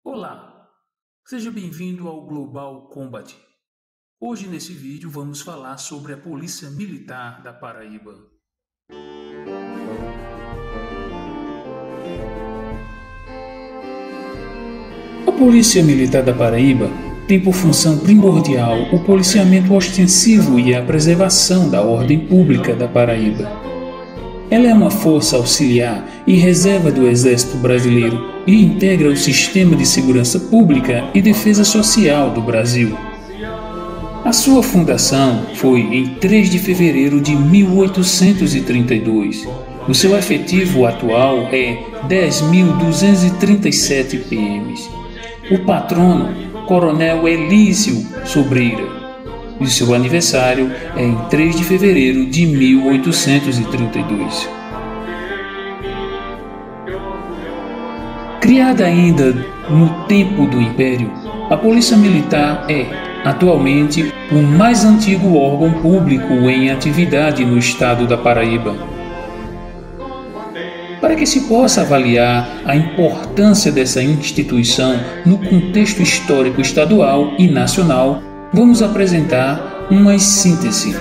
Olá, seja bem-vindo ao Global Combat. Hoje nesse vídeo vamos falar sobre a Polícia Militar da Paraíba. A Polícia Militar da Paraíba tem por função primordial o policiamento ostensivo e a preservação da ordem pública da Paraíba. Ela é uma força auxiliar e reserva do Exército Brasileiro e integra o Sistema de Segurança Pública e Defesa Social do Brasil. A sua fundação foi em 3 de fevereiro de 1832. O seu efetivo atual é 10.237 PMs. O patrono, Coronel Elísio Sobreira. E seu aniversário é em 3 de fevereiro de 1832. Criada ainda no tempo do Império, a Polícia Militar é, atualmente, o mais antigo órgão público em atividade no estado da Paraíba. Para que se possa avaliar a importância dessa instituição no contexto histórico estadual e nacional, vamos apresentar uma síntese.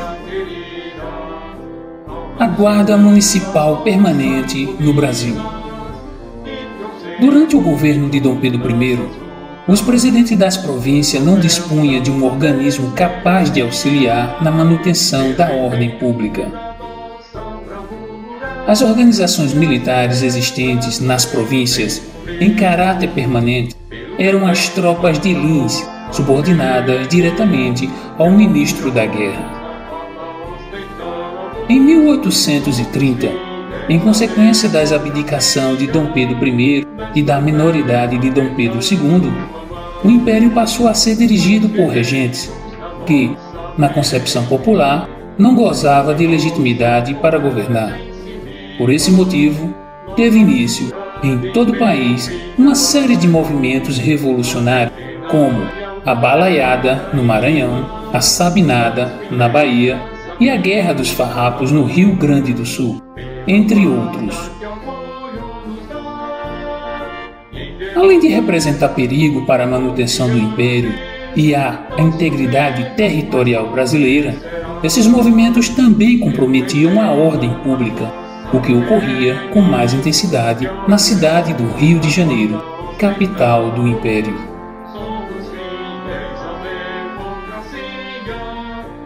A Guarda Municipal Permanente no Brasil. Durante o governo de Dom Pedro I, os presidentes das províncias não dispunham de um organismo capaz de auxiliar na manutenção da ordem pública. As organizações militares existentes nas províncias, em caráter permanente, eram as tropas de Lins, subordinadas diretamente ao ministro da Guerra. Em 1830, em consequência da abdicação de Dom Pedro I e da minoridade de Dom Pedro II, o Império passou a ser dirigido por regentes, que, na concepção popular, não gozava de legitimidade para governar. Por esse motivo, teve início, em todo o país, uma série de movimentos revolucionários, como a Balaiada, no Maranhão, a Sabinada, na Bahia, e a Guerra dos Farrapos, no Rio Grande do Sul, entre outros. Além de representar perigo para a manutenção do Império e a integridade territorial brasileira, esses movimentos também comprometiam a ordem pública, o que ocorria com mais intensidade na cidade do Rio de Janeiro, capital do Império.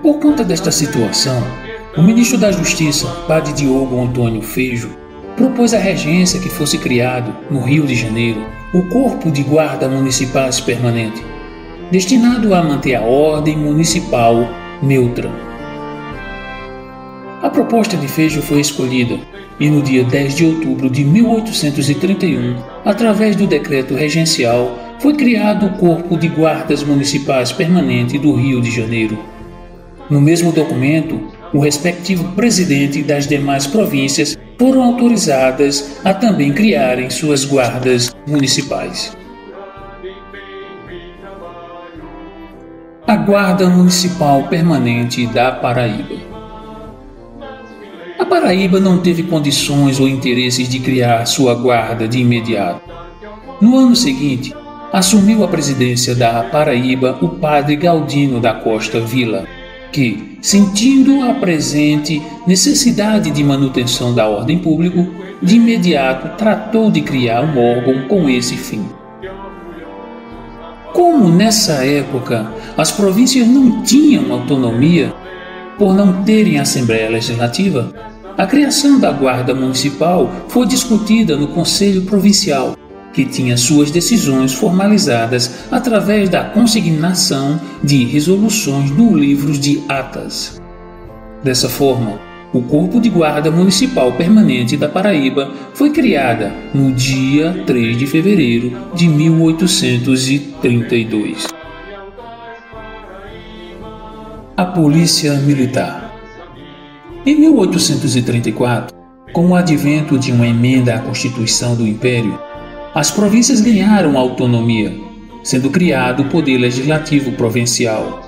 Por conta desta situação, o ministro da Justiça, Padre Diogo Antônio Feijó, propôs à regência que fosse criado, no Rio de Janeiro, o Corpo de Guarda Municipais Permanente, destinado a manter a ordem municipal neutra. A proposta de Feijó foi escolhida e no dia 10 de outubro de 1831, através do decreto regencial, foi criado o Corpo de Guardas Municipais Permanente do Rio de Janeiro. No mesmo documento, o respectivo presidente das demais províncias foram autorizadas a também criarem suas guardas municipais. A Guarda Municipal Permanente da Paraíba. A Paraíba não teve condições ou interesses de criar sua guarda de imediato. No ano seguinte, assumiu a presidência da Paraíba o padre Galdino da Costa Vila, que, sentindo a presente necessidade de manutenção da ordem pública, de imediato tratou de criar um órgão com esse fim. Como nessa época as províncias não tinham autonomia, por não terem Assembleia Legislativa, a criação da Guarda Municipal foi discutida no Conselho Provincial, que tinha suas decisões formalizadas através da consignação de resoluções no livro de atas. Dessa forma, o Corpo de Guarda Municipal Permanente da Paraíba foi criada no dia 3 de fevereiro de 1832. A Polícia Militar. Em 1834, com o advento de uma emenda à Constituição do Império, as províncias ganharam autonomia, sendo criado o Poder Legislativo Provincial.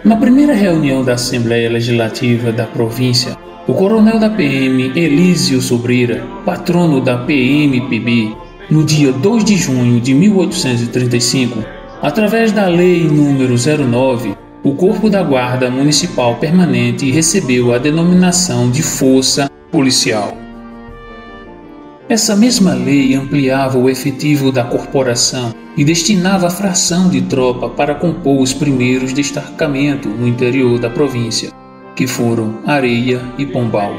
Na primeira reunião da Assembleia Legislativa da província, o coronel da PM Elísio Sobreira, patrono da PMPB, no dia 2 de junho de 1835, através da Lei nº 09, o Corpo da Guarda Municipal Permanente recebeu a denominação de Força Policial. Essa mesma lei ampliava o efetivo da corporação e destinava a fração de tropa para compor os primeiros destacamentos no interior da província, que foram Areia e Pombal.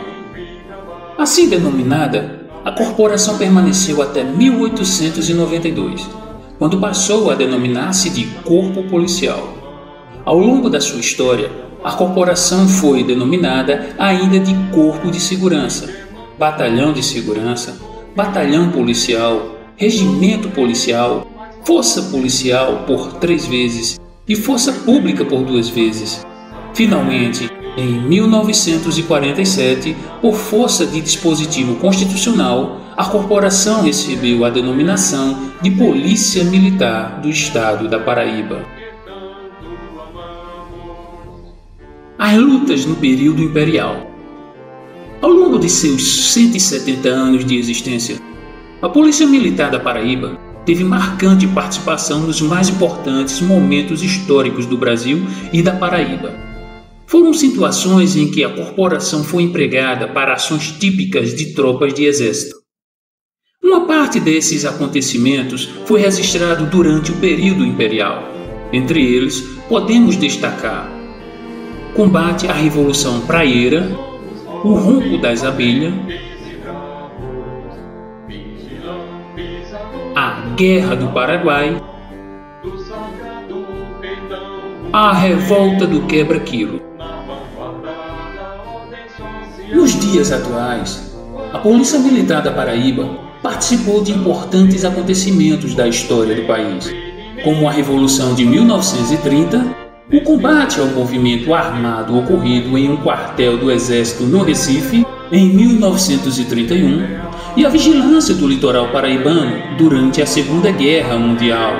Assim denominada, a corporação permaneceu até 1892, quando passou a denominar-se de Corpo Policial. Ao longo da sua história, a corporação foi denominada ainda de Corpo de Segurança, Batalhão de Segurança, Batalhão Policial, Regimento Policial, Força Policial por 3 vezes e Força Pública por 2 vezes. Finalmente, em 1947, por força de dispositivo constitucional, a corporação recebeu a denominação de Polícia Militar do Estado da Paraíba. As lutas no período imperial. Ao longo de seus 170 anos de existência, a Polícia Militar da Paraíba teve marcante participação nos mais importantes momentos históricos do Brasil e da Paraíba. Foram situações em que a corporação foi empregada para ações típicas de tropas de exército. Uma parte desses acontecimentos foi registrado durante o período imperial. Entre eles, podemos destacar combate à Revolução Praieira, o Ronco das Abelhas, a Guerra do Paraguai, a Revolta do Quebra-Quilo. Nos dias atuais, a Polícia Militar da Paraíba participou de importantes acontecimentos da história do país, como a Revolução de 1930, o combate ao movimento armado ocorrido em um quartel do Exército no Recife, em 1931, e a vigilância do litoral paraibano durante a Segunda Guerra Mundial.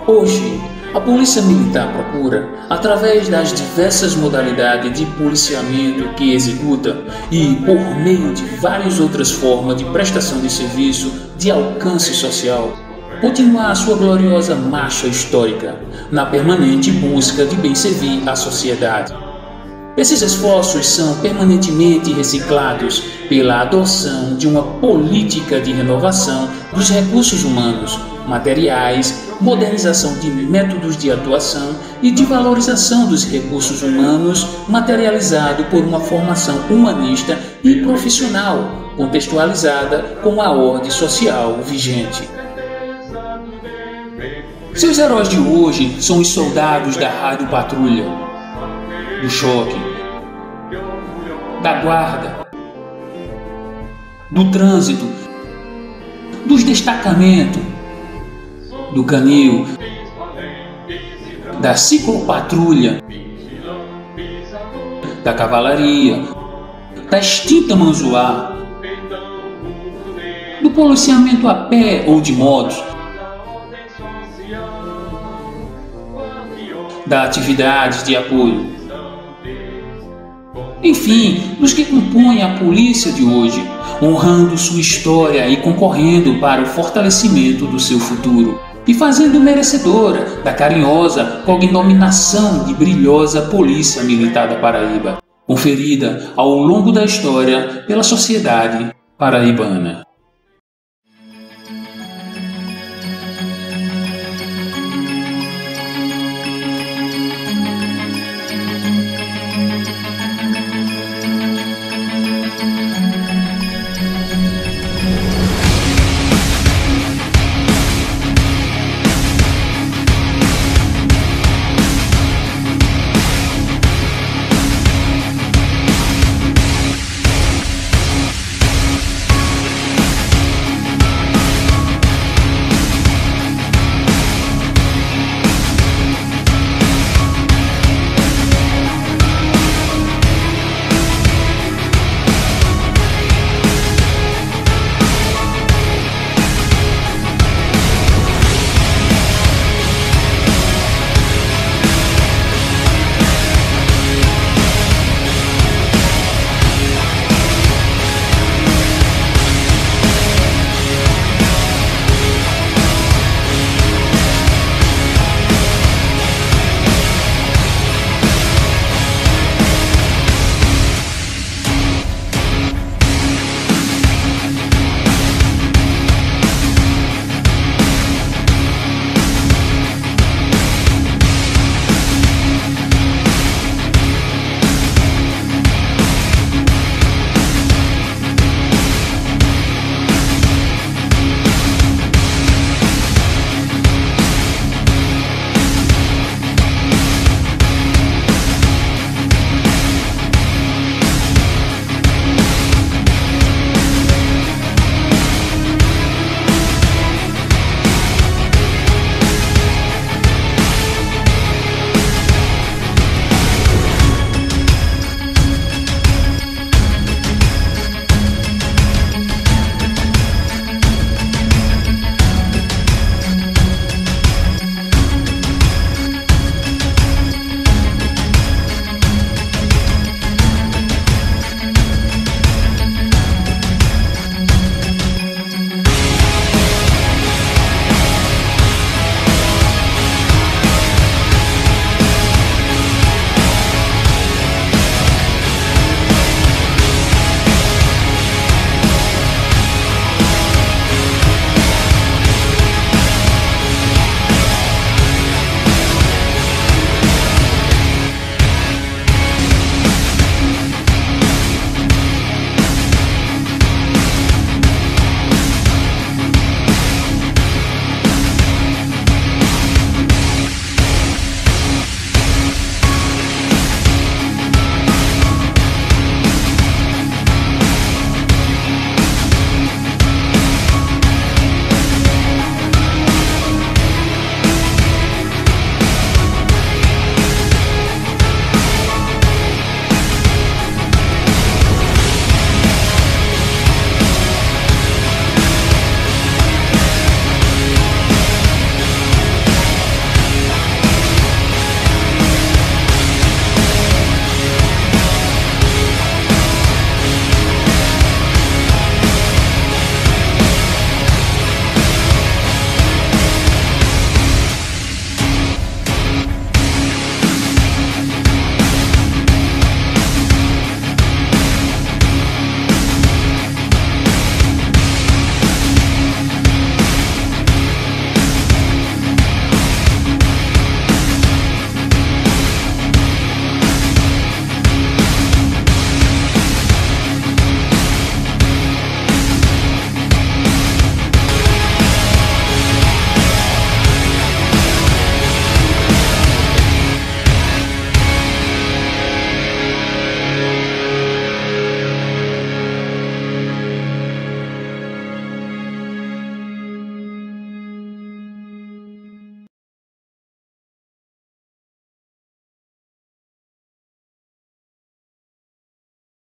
Hoje, a Polícia Militar procura, através das diversas modalidades de policiamento que executa e por meio de várias outras formas de prestação de serviço de alcance social, continuar a sua gloriosa marcha histórica na permanente busca de bem servir à sociedade. Esses esforços são permanentemente reciclados pela adoção de uma política de renovação dos recursos humanos, materiais, modernização de métodos de atuação e de valorização dos recursos humanos, materializado por uma formação humanista e profissional, contextualizada com a ordem social vigente. Seus heróis de hoje são os soldados da Rádio Patrulha, do Choque, da Guarda, do Trânsito, dos destacamentos, do Canil, da Ciclopatrulha, da Cavalaria, da extinta Manzoá, do policiamento a pé ou de motos, da atividade de apoio. Enfim, dos que compõem a polícia de hoje, honrando sua história e concorrendo para o fortalecimento do seu futuro, e fazendo merecedora da carinhosa cognominação de brilhosa Polícia Militar da Paraíba, conferida ao longo da história pela sociedade paraibana.